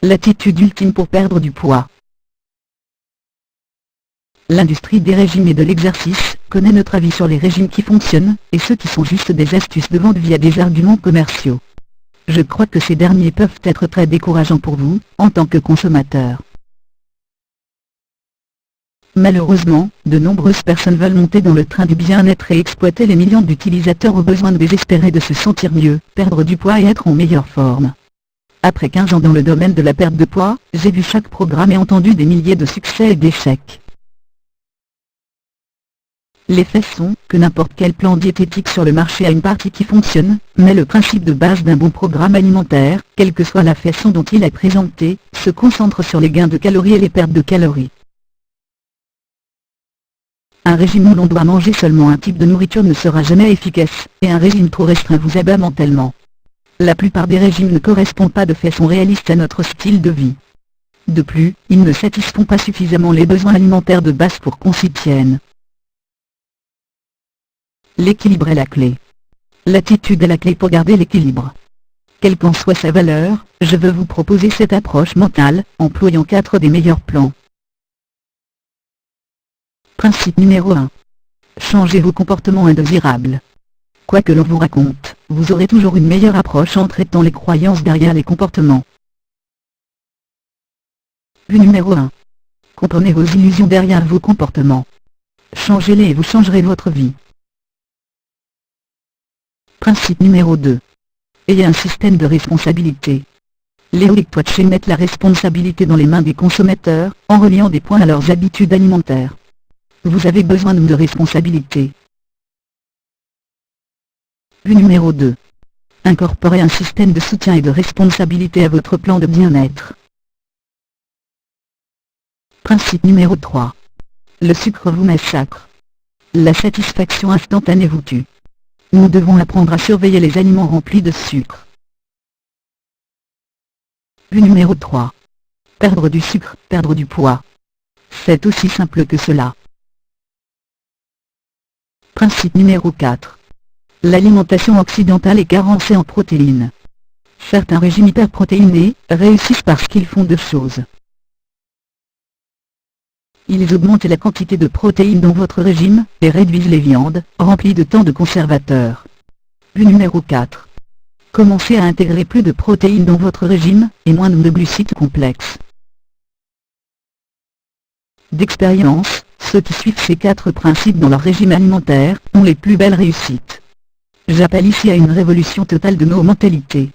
L'attitude ultime pour perdre du poids. L'industrie des régimes et de l'exercice connaît notre avis sur les régimes qui fonctionnent, et ceux qui sont juste des astuces de vente via des arguments commerciaux. Je crois que ces derniers peuvent être très décourageants pour vous, en tant que consommateur. Malheureusement, de nombreuses personnes veulent monter dans le train du bien-être et exploiter les millions d'utilisateurs au besoin désespéré de se sentir mieux, perdre du poids et être en meilleure forme. Après 15 ans dans le domaine de la perte de poids, j'ai vu chaque programme et entendu des milliers de succès et d'échecs. Les faits sont que n'importe quel plan diététique sur le marché a une partie qui fonctionne, mais le principe de base d'un bon programme alimentaire, quelle que soit la façon dont il est présenté, se concentre sur les gains de calories et les pertes de calories. Un régime où l'on doit manger seulement un type de nourriture ne sera jamais efficace, et un régime trop restreint vous abat mentalement. La plupart des régimes ne correspondent pas de façon réaliste à notre style de vie. De plus, ils ne satisfont pas suffisamment les besoins alimentaires de base pour qu'on s'y tienne. L'équilibre est la clé. L'attitude est la clé pour garder l'équilibre. Quelle qu'en soit sa valeur, je veux vous proposer cette approche mentale, employant 4 des meilleurs plans. Principe numéro 1. Changez vos comportements indésirables. Quoi que l'on vous raconte, vous aurez toujours une meilleure approche en traitant les croyances derrière les comportements. Vue numéro 1. Comprenez vos illusions derrière vos comportements. Changez-les et vous changerez votre vie. Principe numéro 2. Ayez un système de responsabilité. Leo et Twatché mettent la responsabilité dans les mains des consommateurs, en reliant des points à leurs habitudes alimentaires. Vous avez besoin de responsabilité. Vue numéro 2. Incorporez un système de soutien et de responsabilité à votre plan de bien-être. Principe numéro 3. Le sucre vous massacre. La satisfaction instantanée vous tue. Nous devons apprendre à surveiller les aliments remplis de sucre. Vue numéro 3. Perdre du sucre, perdre du poids. C'est aussi simple que cela. Principe numéro 4. L'alimentation occidentale est carencée en protéines. Certains régimes hyperprotéinés réussissent parce qu'ils font 2 choses. Ils augmentent la quantité de protéines dans votre régime, et réduisent les viandes, remplies de tant de conservateurs. Vue numéro 4. Commencez à intégrer plus de protéines dans votre régime, et moins de glucides complexes. D'expérience, ceux qui suivent ces 4 principes dans leur régime alimentaire, ont les plus belles réussites. J'appelle ici à une révolution totale de nos mentalités.